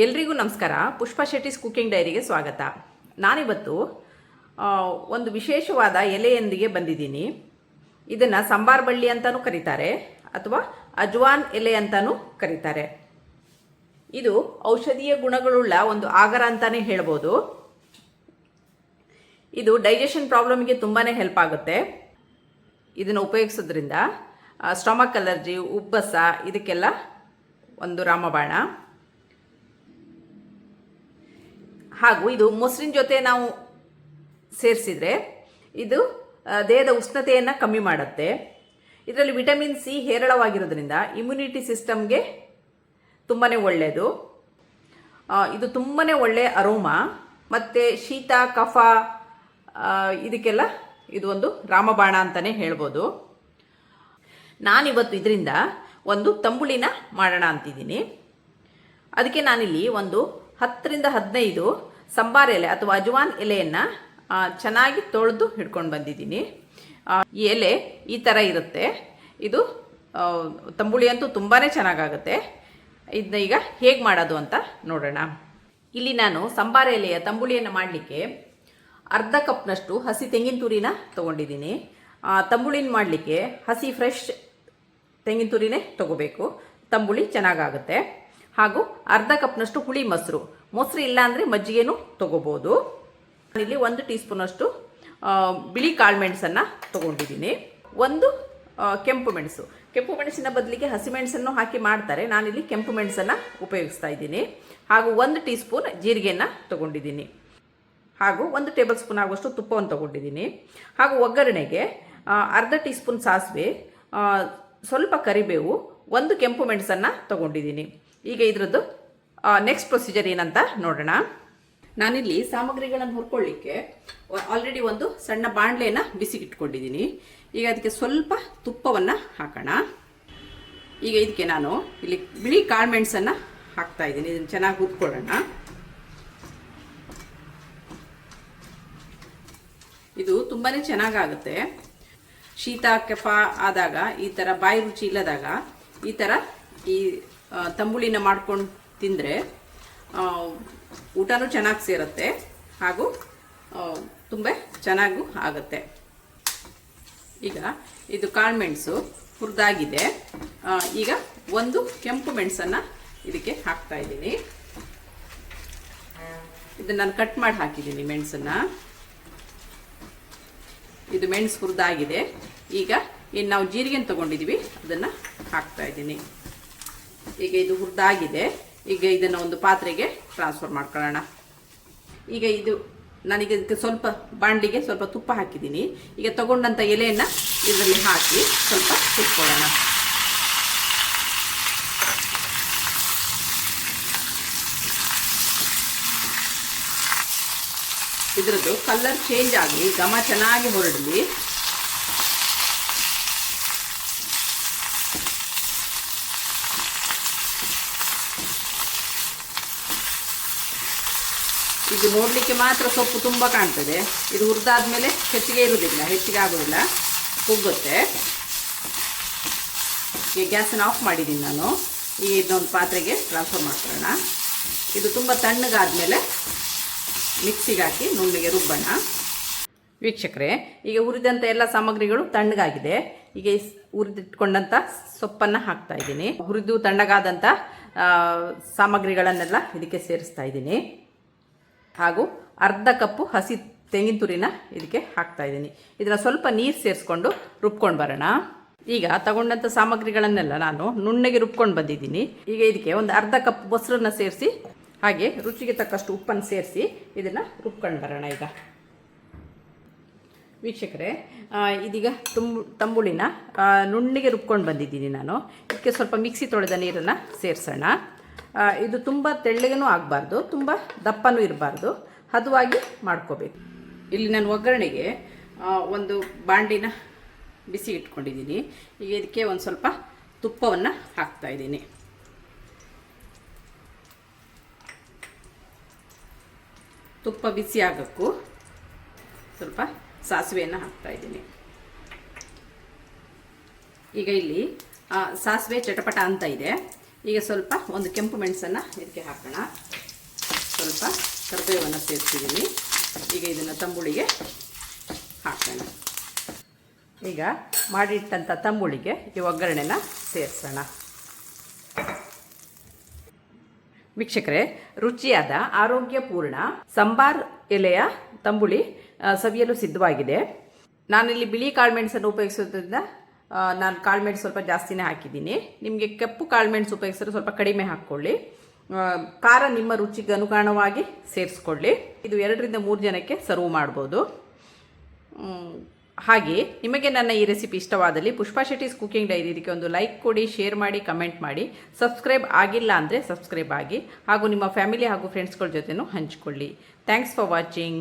ಎಲ್ರಿಗೂ ನಮಸ್ಕಾರ. ಪುಷ್ಪಾ ಶೆಟ್ಟಿಸ್ ಕುಕಿಂಗ್ ಡೈರಿಗೆ ಸ್ವಾಗತ. ನಾನಿವತ್ತು ಒಂದು ವಿಶೇಷವಾದ ಎಲೆಯೊಂದಿಗೆ ಬಂದಿದ್ದೀನಿ. ಇದನ್ನು ಸಂಬಾರ್ ಬಳ್ಳಿ ಅಂತಲೂ ಕರೀತಾರೆ ಅಥವಾ ಅಜ್ವಾನ್ ಎಲೆ ಅಂತಲೂ ಕರೀತಾರೆ. ಇದು ಔಷಧೀಯ ಗುಣಗಳುಳ್ಳ ಒಂದು ಆಗರ ಅಂತಲೇ ಹೇಳ್ಬೋದು. ಇದು ಡೈಜೆಷನ್ ಪ್ರಾಬ್ಲಮ್ಗೆ ತುಂಬಾ ಹೆಲ್ಪ್ ಆಗುತ್ತೆ. ಇದನ್ನು ಉಪಯೋಗಿಸೋದ್ರಿಂದ ಸ್ಟಮಕ್ ಅಲರ್ಜಿ, ಉಬ್ಬಸ ಇದಕ್ಕೆಲ್ಲ ಒಂದು ರಾಮಬಾಣ. ಹಾಗೂ ಇದು ಮೊಸರಿನ ಜೊತೆ ನಾವು ಸೇರಿಸಿದರೆ ಇದು ದೇಹದ ಉಷ್ಣತೆಯನ್ನು ಕಮ್ಮಿ ಮಾಡುತ್ತೆ. ಇದರಲ್ಲಿ ವಿಟಮಿನ್ ಸಿ ಹೇರಳವಾಗಿರೋದ್ರಿಂದ ಇಮ್ಯುನಿಟಿ ಸಿಸ್ಟಮ್ಗೆ ತುಂಬಾ ಒಳ್ಳೆಯದು. ಇದು ತುಂಬಾ ಒಳ್ಳೆಯ ಅರೋಮಾ ಮತ್ತು ಶೀತ, ಕಫ ಇದಕ್ಕೆಲ್ಲ ಇದು ಒಂದು ರಾಮಬಾಣ ಅಂತಲೇ ಹೇಳ್ಬೋದು. ನಾನಿವತ್ತು ಇದರಿಂದ ಒಂದು ತಂಬುಳಿನ ಮಾಡೋಣ ಅಂತಿದ್ದೀನಿ. ಅದಕ್ಕೆ ನಾನಿಲ್ಲಿ ಒಂದು 10ರಿಂದ 15 ಸಂಬಾರ ಎಲೆ ಅಥವಾ ಅಜ್ವಾನ್ ಎಲೆಯನ್ನು ಚೆನ್ನಾಗಿ ತೊಳೆದು ಹಿಡ್ಕೊಂಡು ಬಂದಿದ್ದೀನಿ. ಈ ಎಲೆ ಈ ಥರ ಇರುತ್ತೆ. ಇದು ತಂಬುಳಿ ಅಂತೂ ತುಂಬಾ ಚೆನ್ನಾಗಾಗುತ್ತೆ. ಇದನ್ನ ಈಗ ಹೇಗೆ ಮಾಡೋದು ಅಂತ ನೋಡೋಣ. ಇಲ್ಲಿ ನಾನು ಸಂಬಾರ ಎಲೆಯ ತಂಬುಳಿಯನ್ನು ಮಾಡಲಿಕ್ಕೆ ಅರ್ಧ ಕಪ್ನಷ್ಟು ಹಸಿ ತೆಂಗಿನ ತುರಿನ ತೊಗೊಂಡಿದ್ದೀನಿ. ತಂಬುಳಿನ ಮಾಡಲಿಕ್ಕೆ ಹಸಿ ಫ್ರೆಶ್ ತೆಂಗಿನ ತುರಿನೇ ತೊಗೋಬೇಕು, ತಂಬುಳಿ ಚೆನ್ನಾಗಾಗುತ್ತೆ. ಹಾಗೂ ಅರ್ಧ ಕಪ್ನಷ್ಟು ಹುಳಿ ಮೊಸರು ಇಲ್ಲ ಅಂದರೆ ಮಜ್ಜಿಗೆನೂ ತೊಗೋಬೋದು. ನಾನಿಲ್ಲಿ 1 ಟೀ ಸ್ಪೂನಷ್ಟು ಬಿಳಿ ಕಾಳು ಮೆಣಸನ್ನು ತೊಗೊಂಡಿದ್ದೀನಿ. ಒಂದು ಕೆಂಪು ಮೆಣಸಿನ ಬದಲಿಗೆ ಹಸಿಮೆಣಸನ್ನು ಹಾಕಿ ಮಾಡ್ತಾರೆ. ನಾನಿಲ್ಲಿ ಕೆಂಪು ಮೆಣಸನ್ನು ಉಪಯೋಗಿಸ್ತಾ ಇದ್ದೀನಿ. ಹಾಗೂ 1 ಟೀ ಸ್ಪೂನ್ ಜೀರಿಗೆಯನ್ನು ತೊಗೊಂಡಿದ್ದೀನಿ. ಹಾಗೂ 1 ಟೇಬಲ್ ಸ್ಪೂನ್ ಆಗುವಷ್ಟು ತುಪ್ಪವನ್ನು ತೊಗೊಂಡಿದ್ದೀನಿ. ಹಾಗೂ ಒಗ್ಗರಣೆಗೆ ಅರ್ಧ ಟೀ ಸ್ಪೂನ್ ಸಾಸಿವೆ, ಸ್ವಲ್ಪ ಕರಿಬೇವು, 1 ಕೆಂಪು ಮೆಣಸನ್ನು ತೊಗೊಂಡಿದ್ದೀನಿ. ಈಗ ಇದರದ್ದು ನೆಕ್ಸ್ಟ್ ಪ್ರೊಸೀಜರ್ ಏನಂತ ನೋಡೋಣ. ನಾನಿಲ್ಲಿ ಸಾಮಗ್ರಿಗಳನ್ನು ಹುರ್ಕೊಳ್ಳಿಕ್ಕೆ ಆಲ್ರೆಡಿ ಒಂದು ಸಣ್ಣ ಬಾಣಲೆಯನ್ನು ಬಿಸಿಗಿಟ್ಕೊಂಡಿದ್ದೀನಿ. ಈಗ ಅದಕ್ಕೆ ಸ್ವಲ್ಪ ತುಪ್ಪವನ್ನು ಹಾಕೋಣ. ಈಗ ಇದಕ್ಕೆ ನಾನು ಇಲ್ಲಿ ಬಿಳಿ ಕಾಳು ಮೆಣಸನ್ನು ಹಾಕ್ತಾ ಇದ್ದೀನಿ. ಇದನ್ನು ಚೆನ್ನಾಗಿ ಹುರ್ಕೊಳ್ಳೋಣ. ಇದು ತುಂಬಾ ಚೆನ್ನಾಗಾಗುತ್ತೆ. ಶೀತ, ಕಫ ಆದಾಗ, ಈ ಥರ ಬಾಯಿ ರುಚಿ ಇಲ್ಲದಾಗ ಈ ಥರ ಈ ತಂಬುಳಿನ ಮಾಡ್ಕೊಂಡು ತಿಂದರೆ ಊಟನೂ ಚೆನ್ನಾಗಿ ಸೇರುತ್ತೆ ಹಾಗೂ ತುಂಬ ಚೆನ್ನಾಗೂ ಆಗುತ್ತೆ. ಈಗ ಇದು ಕಾಳು ಮೆಣಸು ಹುರಿದಾಗಿದೆ. ಈಗ 1 ಕೆಂಪು ಮೆಣಸನ್ನು ಇದಕ್ಕೆ ಹಾಕ್ತಾ ಇದ್ದೀನಿ. ಇದನ್ನು ನಾನು ಕಟ್ ಮಾಡಿ ಹಾಕಿದ್ದೀನಿ ಮೆಣಸನ್ನು. ಇದು ಮೆಣಸು ಹುರಿದಾಗಿದೆ. ಈಗ ಏನು ನಾವು ಜೀರಿಗೆನ ತೊಗೊಂಡಿದ್ದೀವಿ ಅದನ್ನು ಹಾಕ್ತಾ ಇದ್ದೀನಿ. ಈಗ ಇದು ಹುರಿದಾಗಿದೆ. ಈಗ ಇದನ್ನು ಒಂದು ಪಾತ್ರೆಗೆ ಟ್ರಾನ್ಸ್ಫರ್ ಮಾಡ್ಕೊಳ್ಳೋಣ. ಈಗ ಇದು ನಾನೀಗ ಇದಕ್ಕೆ ಸ್ವಲ್ಪ ಬಾಣಲಿಗೆ ಸ್ವಲ್ಪ ತುಪ್ಪ ಹಾಕಿದ್ದೀನಿ. ಈಗ ತಗೊಂಡಂಥ ಎಲೆಯನ್ನು ಇದರಲ್ಲಿ ಹಾಕಿ ಸ್ವಲ್ಪ ಹುರ್ಕೊಳ್ಳೋಣ. ಇದರದ್ದು ಕಲರ್ ಚೇಂಜ್ ಆಗಿ ಘಮ ಚೆನ್ನಾಗಿ ಹೊರಡಲಿ. ಇದು ನೋಡಲಿಕ್ಕೆ ಮಾತ್ರ ಸೊಪ್ಪು ತುಂಬ ಕಾಣ್ತದೆ. ಇದು ಹುರಿದಾದ್ಮೇಲೆ ಹೆಚ್ಚಿಗೆ ಇರುವುದಿಲ್ಲ, ಹೆಚ್ಚಿಗೆ ಆಗೋದಿಲ್ಲ, ಕುಗ್ಗುತ್ತೆ. ಈಗ ಗ್ಯಾಸನ್ನು ಆಫ್ ಮಾಡಿದ್ದೀನಿ ನಾನು. ಈಗ ಇದನ್ನೊಂದು ಪಾತ್ರೆಗೆ ಟ್ರಾನ್ಸ್ಫರ್ ಮಾಡ್ಕೊಳ್ಳೋಣ. ಇದು ತುಂಬ ತಣ್ಣಗಾದ್ಮೇಲೆ ಮಿಕ್ಸಿಗೆ ಹಾಕಿ ನುಣ್ಣಗೆ ರುಬ್ಬೋಣ. ವೀಕ್ಷಕರೇ, ಈಗ ಹುರಿದಂಥ ಎಲ್ಲ ಸಾಮಗ್ರಿಗಳು ತಣ್ಣಗಾಗಿದೆ. ಈಗ ಹುರಿದಿಟ್ಕೊಂಡಂಥ ಸೊಪ್ಪನ್ನು ಹಾಕ್ತಾ ಇದ್ದೀನಿ. ಹುರಿದು ತಣ್ಣಗಾದಂಥ ಸಾಮಗ್ರಿಗಳನ್ನೆಲ್ಲ ಇದಕ್ಕೆ ಸೇರಿಸ್ತಾ ಇದ್ದೀನಿ. ಹಾಗೂ ಅರ್ಧ ಕಪ್ಪು ಹಸಿ ತೆಂಗಿನ ತುರಿನ ಇದಕ್ಕೆ ಹಾಕ್ತಾ ಇದ್ದೀನಿ. ಇದನ್ನು ಸ್ವಲ್ಪ ನೀರು ಸೇರಿಸ್ಕೊಂಡು ರುಬ್ಕೊಂಡು ಬರೋಣ. ಈಗ ತಗೊಂಡಂಥ ಸಾಮಗ್ರಿಗಳನ್ನೆಲ್ಲ ನಾನು ನುಣ್ಣಗೆ ರುಬ್ಕೊಂಡು ಬಂದಿದ್ದೀನಿ. ಈಗ ಇದಕ್ಕೆ ಒಂದು ಅರ್ಧ ಕಪ್ ಮೊಸರನ್ನ ಸೇರಿಸಿ ಹಾಗೆ ರುಚಿಗೆ ತಕ್ಕಷ್ಟು ಉಪ್ಪನ್ನು ಸೇರಿಸಿ ಇದನ್ನು ರುಬ್ಕೊಂಡು ಬರೋಣ. ಈಗ ವೀಕ್ಷಕರೇ, ಇದೀಗ ತಂಬುಳಿನ ನುಣ್ಣಗೆ ರುಬ್ಕೊಂಡು ಬಂದಿದ್ದೀನಿ ನಾನು. ಇದಕ್ಕೆ ಸ್ವಲ್ಪ ಮಿಕ್ಸಿ ತೊಳೆದ ನೀರನ್ನು ಸೇರಿಸೋಣ. ಇದು ತುಂಬ ತೆಳ್ಳಗನೂ ಆಗಬಾರ್ದು, ತುಂಬ ದಪ್ಪನೂ ಇರಬಾರ್ದು, ಹದವಾಗಿ ಮಾಡ್ಕೋಬೇಕು. ಇಲ್ಲಿ ನಾನು ಒಗ್ಗರಣೆಗೆ ಒಂದು ಬಾಂಡಿನ ಬಿಸಿ ಇಟ್ಕೊಂಡಿದ್ದೀನಿ. ಈಗ ಇದಕ್ಕೆ ಒಂದು ಸ್ವಲ್ಪ ತುಪ್ಪವನ್ನು ಹಾಕ್ತಾ ಇದ್ದೀನಿ. ತುಪ್ಪ ಬಿಸಿ ಆಗೋಕ್ಕೂ ಸ್ವಲ್ಪ ಸಾಸಿವೆಯನ್ನು ಹಾಕ್ತಾ ಇದ್ದೀನಿ. ಈಗ ಇಲ್ಲಿ ಸಾಸಿವೆ ಚಟಪಟ ಅಂತ ಇದೆ. ಈಗ ಸ್ವಲ್ಪ ಒಂದು ಕೆಂಪು ಮೆಣಸನ್ನು ಇದಕ್ಕೆ ಹಾಕೋಣ. ಸ್ವಲ್ಪ ಕರಿಬೇವನ್ನು ಸೇರಿಸಿದ್ದೀನಿ. ಈಗ ಇದನ್ನು ತಂಬುಳಿಗೆ ಹಾಕೋಣ. ಈಗ ಮಾಡಿಟ್ಟಂಥ ತಂಬುಳಿಗೆ ಈ ಒಗ್ಗರಣೆನ ಸೇರಿಸೋಣ. ವೀಕ್ಷಕರೇ, ರುಚಿಯಾದ ಆರೋಗ್ಯಪೂರ್ಣ ಸಂಬಾರ್ ಎಲೆಯ ತಂಬುಳಿ ಸವಿಯಲು ಸಿದ್ಧವಾಗಿದೆ. ನಾನಿಲ್ಲಿ ಬಿಳಿ ಕಾಳುಮೆಣಸನ್ನು ಉಪಯೋಗಿಸೋದ್ರಿಂದ ನಾನು ಕಾಳುಮೆಣಸು ಸ್ವಲ್ಪ ಜಾಸ್ತಿನೇ ಹಾಕಿದ್ದೀನಿ. ನಿಮಗೆ ಕಪ್ಪು ಕಾಳುಮೆಣಸು ಉಪಯೋಗಿಸಿದ್ರೆ ಸ್ವಲ್ಪ ಕಡಿಮೆ ಹಾಕ್ಕೊಳ್ಳಿ. ಖಾರ ನಿಮ್ಮ ರುಚಿಗೆ ಅನುಗುಣವಾಗಿ ಸೇರಿಸ್ಕೊಳ್ಳಿ. ಇದು 2 ರಿಂದ 3 ಜನಕ್ಕೆ ಸರ್ವ್ ಮಾಡ್ಬೋದು. ಹಾಗೆ ನಿಮಗೆ ನನ್ನ ಈ ರೆಸಿಪಿ ಇಷ್ಟವಾದಲ್ಲಿ ಪುಷ್ಪಾ ಶೆಟ್ಟೀಸ್ ಕುಕಿಂಗ್ ಡೈರಿ ಇದಕ್ಕೆ ಒಂದು ಲೈಕ್ ಕೊಡಿ, ಶೇರ್ ಮಾಡಿ, ಕಮೆಂಟ್ ಮಾಡಿ. ಸಬ್ಸ್ಕ್ರೈಬ್ ಆಗಿಲ್ಲ ಅಂದರೆ ಸಬ್ಸ್ಕ್ರೈಬ್ ಆಗಿ, ಹಾಗೂ ನಿಮ್ಮ ಫ್ಯಾಮಿಲಿ ಹಾಗೂ ಫ್ರೆಂಡ್ಸ್ಗಳ ಜೊತೆನೂ ಹಂಚ್ಕೊಳ್ಳಿ. Thanks for watching.